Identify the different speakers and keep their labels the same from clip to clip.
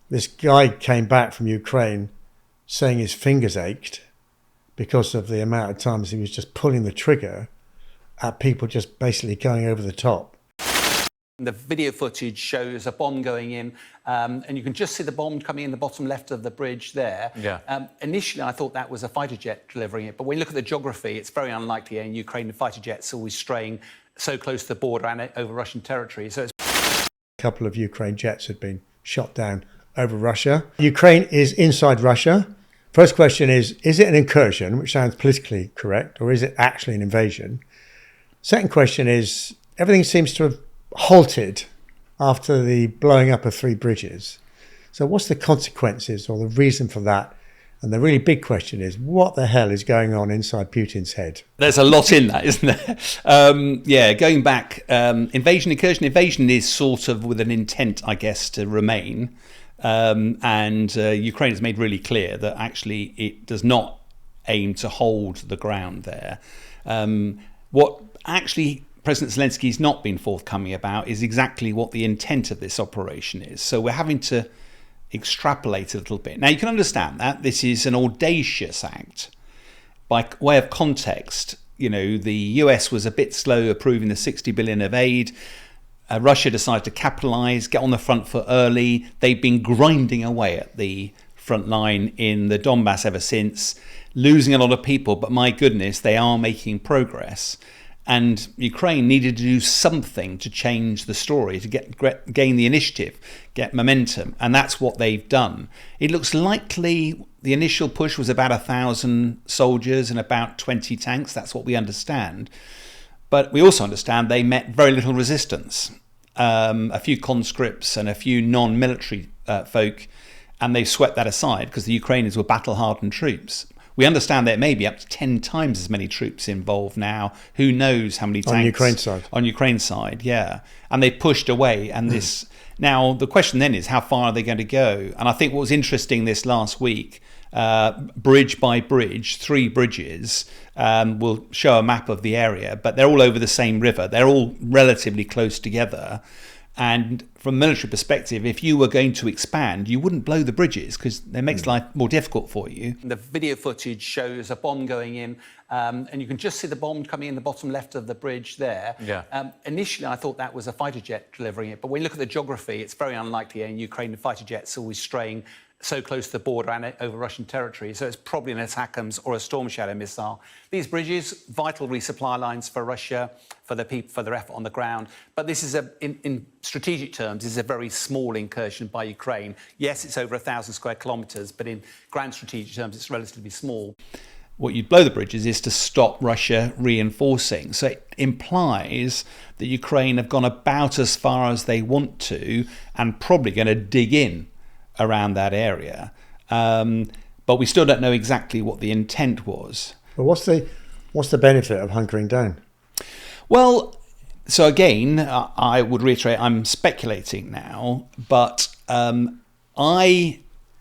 Speaker 1: this guy came back from Ukraine saying his fingers ached because of the amount of times he was just pulling the trigger at people just basically going over the top.
Speaker 2: The video footage shows a bomb going in, and you can just see the bomb coming in the bottom left of the bridge there.
Speaker 3: Yeah.
Speaker 2: Initially, I thought that was a fighter jet delivering it, but when you look at the geography, it's very unlikely in Ukraine fighter jets always straying so close to the border and over Russian territory. So it's
Speaker 1: a couple of Ukraine jets had been shot down over Russia. Ukraine is inside Russia. First question is it an incursion, which sounds politically correct, or is it actually an invasion? Second question is, everything seems to have halted after the blowing up of 3 bridges. So what's the consequences or the reason for that? And the really big question is, what the hell is going on inside Putin's head?
Speaker 3: There's a lot in that, isn't there? Yeah, going back, invasion, incursion. Invasion is sort of with an intent, I guess, to remain. And Ukraine has made really clear that actually it does not aim to hold the ground there. What actually President Zelensky's not been forthcoming about is exactly what the intent of this operation is. So we're having to extrapolate a little bit. Now you can understand that this is an audacious act. By way of context, you know, the US was a bit slow approving the 60 billion of aid. Russia decided to capitalize, get on the front foot early. They've been grinding away at the front line in the Donbass ever since, losing a lot of people, but my goodness, they are making progress. And Ukraine needed to do something to change the story, to gain the initiative, get momentum. And that's what they've done. It looks likely the initial push was about 1,000 soldiers and about 20 tanks. That's what we understand. But we also understand they met very little resistance. A few conscripts and a few non-military folk, and they swept that aside because the Ukrainians were battle-hardened troops. We understand there may be up to 10 times as many troops involved now. Who knows how many tanks?
Speaker 1: On Ukraine's side.
Speaker 3: On Ukraine's side, yeah. And they pushed away. And this now the question then is, how far are they going to go? And I think what was interesting this last week, bridge by bridge, 3 bridges, will show a map of the area, but they're all over the same river. They're all relatively close together. And from a military perspective, if you were going to expand, you wouldn't blow the bridges because it makes life more difficult for you.
Speaker 2: The video footage shows a bomb going in, and you can just see the bomb coming in the bottom left of the bridge there.
Speaker 3: Yeah.
Speaker 2: Initially, I thought that was a fighter jet delivering it, but when you look at the geography, it's very unlikely in Ukraine fighter jets always straying so close to the border and over Russian territory. So it's probably an ATACMS or a Storm Shadow missile. These bridges, vital resupply lines for Russia, for the people, for their effort on the ground. But this is in strategic terms, is a very small incursion by Ukraine. Yes, it's over 1,000 square kilometres, but in grand strategic terms, it's relatively small.
Speaker 3: What you'd blow the bridges is to stop Russia reinforcing. So it implies that Ukraine have gone about as far as they want to and probably going to dig in around that area. But we still don't know exactly what the intent was.
Speaker 1: But what's the benefit of hunkering down?
Speaker 3: Well, so again, I would reiterate, I'm speculating now, but President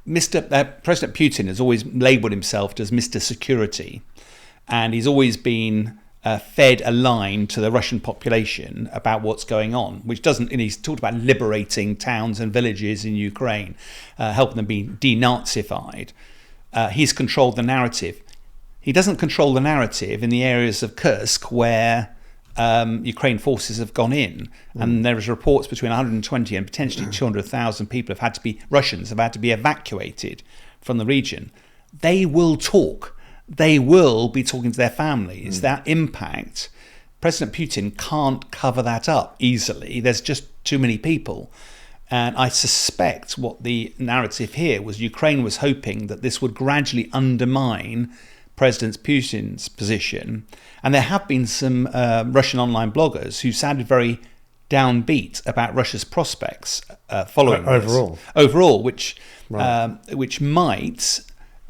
Speaker 3: Putin has always labelled himself as Mr. Security, and he's always been fed a line to the Russian population about what's going on, which doesn't, and he's talked about liberating towns and villages in Ukraine, helping them be denazified. He's controlled the narrative. He doesn't control the narrative in the areas of Kursk where Ukraine forces have gone in, and there is reports between 120 and potentially 200,000 people Russians have had to be evacuated from the region. They will talk. They will be talking to their families. That impact, President Putin can't cover that up easily. There's just too many people. And I suspect what the narrative here was, Ukraine was hoping that this would gradually undermine President Putin's position. And there have been some Russian online bloggers who sounded very downbeat about Russia's prospects following
Speaker 1: overall.
Speaker 3: This. Overall, which might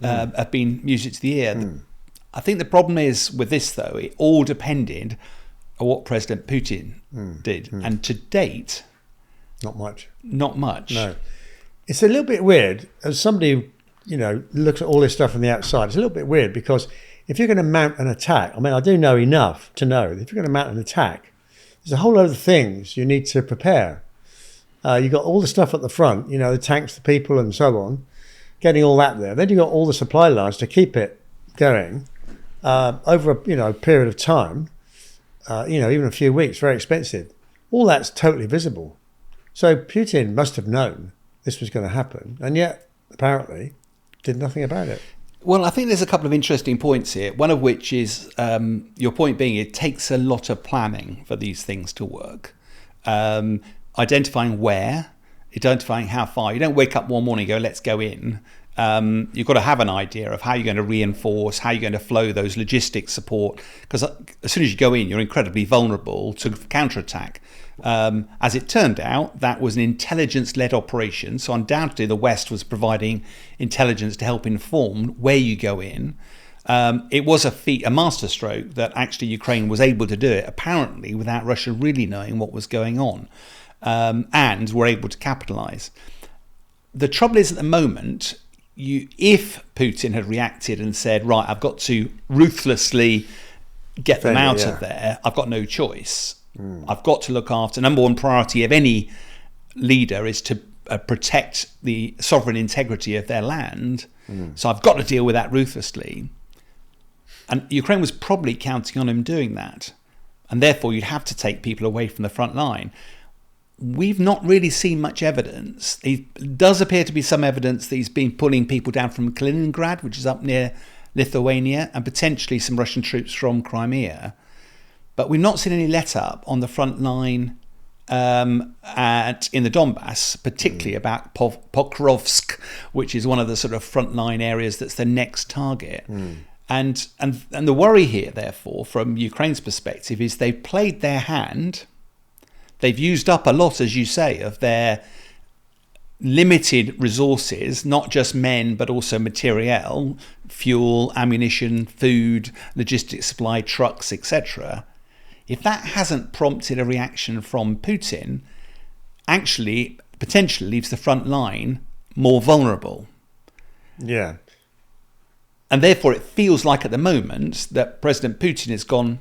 Speaker 3: have been music to the ear. I think the problem is with this, though, it all depended on what President Putin did. And to date,
Speaker 1: not much.
Speaker 3: Not much.
Speaker 1: No. It's a little bit weird. As somebody who, looks at all this stuff from the outside, it's a little bit weird because if you're going to mount an attack, I mean, I do know enough to know that if you're going to mount an attack, there's a whole load of things you need to prepare. You got all the stuff at the front, you know, the tanks, the people, and so on, getting all that there. Then you got all the supply lines to keep it going over a period of time. Even a few weeks, very expensive. All that's totally visible. So Putin must have known this was going to happen, and yet apparently did nothing about it.
Speaker 3: Well, I think there's a couple of interesting points here. One of which is your point being it takes a lot of planning for these things to work. Identifying where, identifying how far. You don't wake up one morning and go, let's go in. You've got to have an idea of how you're going to reinforce, how you're going to flow those logistics support. Because as soon as you go in, you're incredibly vulnerable to counterattack. As it turned out, that was an intelligence-led operation. So undoubtedly, the West was providing intelligence to help inform where you go in. It was a masterstroke that actually Ukraine was able to do it, apparently without Russia really knowing what was going on, and were able to capitalize. The trouble is at the moment, if Putin had reacted and said, right, I've got to ruthlessly get them out of there, I've got no choice. I've got to look after, number one priority of any leader is to protect the sovereign integrity of their land. So I've got to deal with that ruthlessly. And Ukraine was probably counting on him doing that. And therefore you'd have to take people away from the front line. We've not really seen much evidence. There does appear to be some evidence that he's been pulling people down from Kaliningrad, which is up near Lithuania, and potentially some Russian troops from Crimea. But we've not seen any let-up on the front line in the Donbass, particularly about Pokrovsk, which is one of the sort of frontline areas that's the next target. And the worry here, therefore, from Ukraine's perspective, is they've played their hand. They've used up a lot, as you say, of their limited resources, not just men, but also materiel, fuel, ammunition, food, logistics supply, trucks, etc. If that hasn't prompted a reaction from Putin, actually potentially leaves the front line more vulnerable.
Speaker 1: Yeah.
Speaker 3: And therefore it feels like at the moment that President Putin has gone,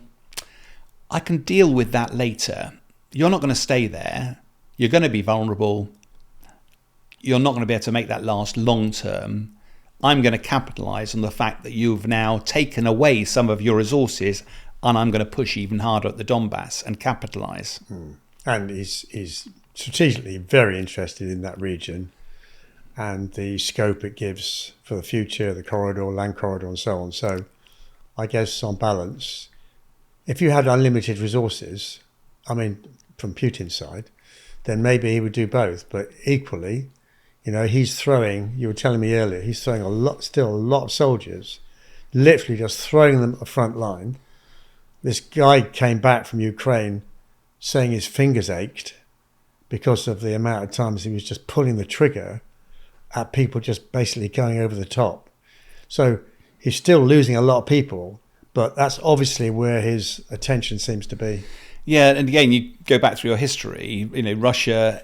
Speaker 3: I can deal with that later. You're not going to stay there. You're going to be vulnerable. You're not going to be able to make that last long term. I'm going to capitalize on the fact that you've now taken away some of your resources, and I'm going to push even harder at the Donbass and capitalize.
Speaker 1: And he's strategically very interested in that region and the scope it gives for the future, the corridor, land corridor, and so on. So I guess on balance, if you had unlimited resources, I mean, from Putin's side, then maybe he would do both. But equally, he's throwing, you were telling me earlier, he's throwing a lot of soldiers, literally just throwing them at the front line. This guy came back from Ukraine saying his fingers ached because of the amount of times he was just pulling the trigger at people just basically going over the top. So he's still losing a lot of people, but that's obviously where his attention seems to be.
Speaker 3: Yeah, and again, you go back through your history, Russia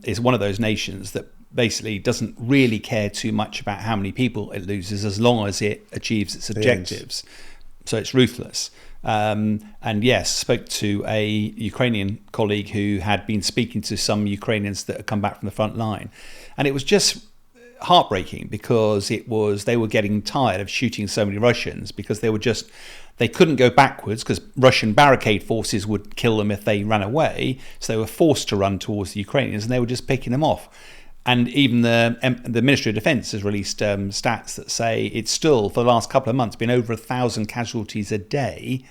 Speaker 3: is one of those nations that basically doesn't really care too much about how many people it loses as long as it achieves its objectives. So it's ruthless. And yes, spoke to a Ukrainian colleague who had been speaking to some Ukrainians that had come back from the front line. And it was just heartbreaking because they were getting tired of shooting so many Russians because they couldn't go backwards because Russian barricade forces would kill them if they ran away. So they were forced to run towards the Ukrainians and they were just picking them off. And even the Ministry of Defence has released stats that say it's still, for the last couple of months, been over 1,000 casualties a day.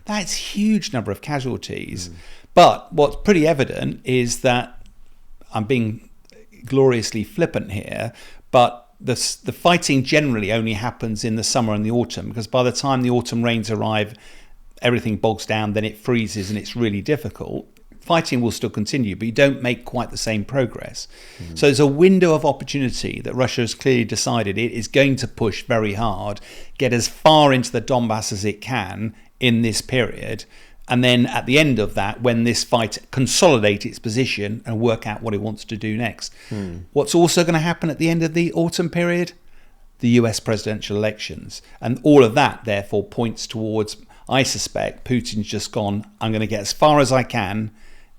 Speaker 3: That's a huge number of casualties. But what's pretty evident is that, I'm being gloriously flippant here, but the fighting generally only happens in the summer and the autumn, because by the time the autumn rains arrive, everything bogs down, then it freezes and it's really difficult. Fighting will still continue, but you don't make quite the same progress. So there's a window of opportunity that Russia has clearly decided it is going to push very hard, get as far into the Donbass as it can in this period. And then at the end of that, when this fight consolidate its position and work out what it wants to do next. What's also going to happen at the end of the autumn period? The US presidential elections. And all of that, therefore, points towards, I suspect, Putin's just gone, I'm going to get as far as I can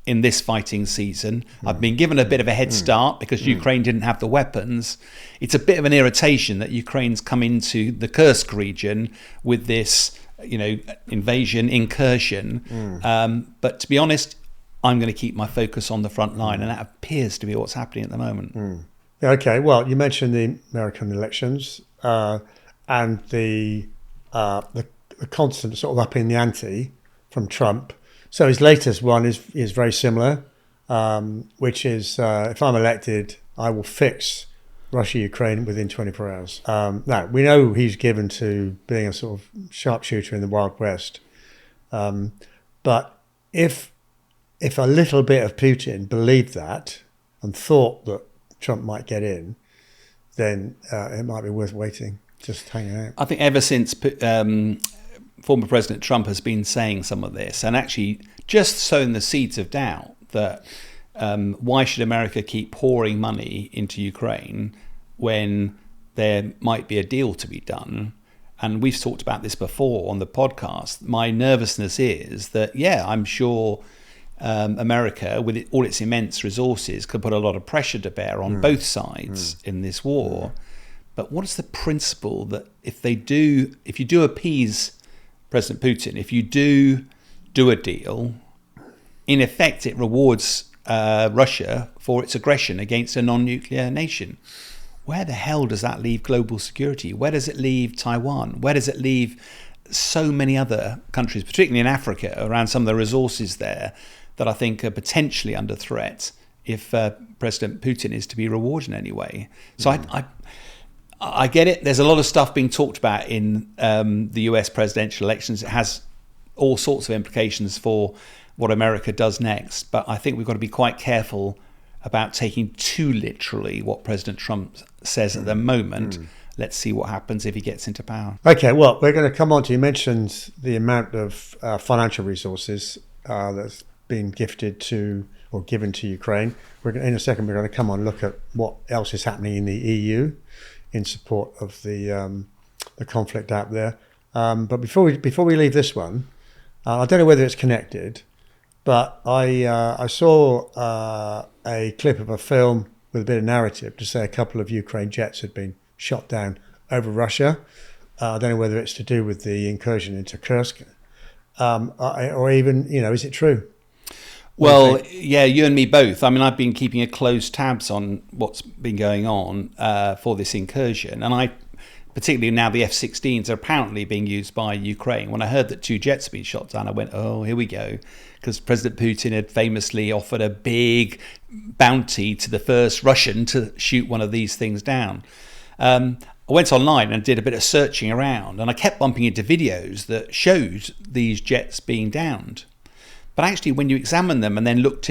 Speaker 3: in this fighting season. I've been given a bit of a head start because Ukraine didn't have the weapons. It's a bit of an irritation that Ukraine's come into the Kursk region with this, invasion, incursion. But to be honest, I'm going to keep my focus on the front line, and that appears to be what's happening at the moment.
Speaker 1: Yeah, okay, well, you mentioned the American elections and the constant sort of upping the ante from Trump. So his latest one is very similar, which is if I'm elected, I will fix Russia-Ukraine within 24 hours. Now, we know he's given to being a sort of sharpshooter in the Wild West. But if a little bit of Putin believed that and thought that Trump might get in, then it might be worth waiting, just hanging out.
Speaker 3: I think ever since former President Trump has been saying some of this, and actually just sowing the seeds of doubt that why should America keep pouring money into Ukraine when there might be a deal to be done? And we've talked about this before on the podcast. My nervousness is that, I'm sure America, with all its immense resources, could put a lot of pressure to bear on both sides in this war. But what is the principle that if you do appease President Putin, if you do a deal, in effect it rewards Russia for its aggression against a non-nuclear nation? Where the hell does that leave global security? Where does it leave Taiwan? Where does it leave so many other countries, particularly in Africa, around some of the resources there that I think are potentially under threat if President Putin is to be rewarded in any way? So I get it. There's a lot of stuff being talked about in the US presidential elections. It has all sorts of implications for what America does next. But I think we've got to be quite careful about taking too literally what President Trump says at the moment. Let's see what happens if he gets into power.
Speaker 1: Okay, well, we're going to come on to, you mentioned the amount of financial resources that's been gifted to or given to Ukraine. In a second, we're going to come on and look at what else is happening in the EU in support of the conflict out there. But before we leave this one, I don't know whether it's connected, but I saw a clip of a film with a bit of narrative to say a couple of Ukraine jets had been shot down over Russia. I don't know whether it's to do with the incursion into Kursk, or even, is it true?
Speaker 3: Well, yeah, you and me both. I mean, I've been keeping a close tabs on what's been going on for this incursion. And particularly now the F-16s are apparently being used by Ukraine. When I heard that 2 jets had been shot down, I went, oh, here we go. Because President Putin had famously offered a big bounty to the first Russian to shoot one of these things down. I went online and did a bit of searching around, and I kept bumping into videos that showed these jets being downed. But actually, when you examine them and then looked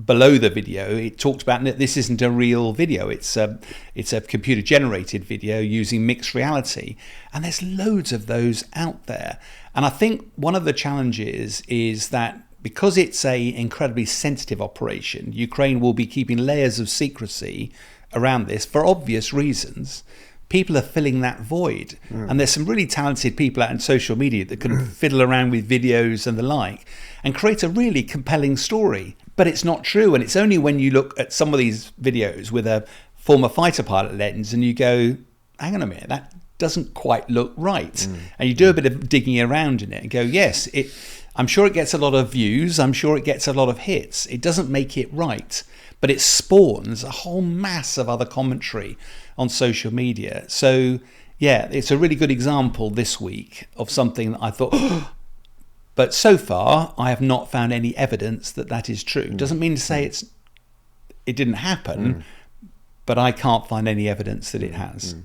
Speaker 3: below the video, it talked about that this isn't a real video. It's a computer-generated video using mixed reality, and there's loads of those out there. And I think one of the challenges is that because it's an incredibly sensitive operation, Ukraine will be keeping layers of secrecy around this for obvious reasons. People are filling that void. And there's some really talented people out in social media that can fiddle around with videos and the like and create a really compelling story. But it's not true. And it's only when you look at some of these videos with a former fighter pilot lens and you go, hang on a minute, that doesn't quite look right. And you do a bit of digging around in it and go, yes, I'm sure it gets a lot of views. I'm sure it gets a lot of hits. It doesn't make it right. But it spawns a whole mass of other commentary on social media. So, yeah, it's a really good example this week of something that I thought, but so far I have not found any evidence that that is true. Doesn't mean to say it didn't happen, but I can't find any evidence that it has.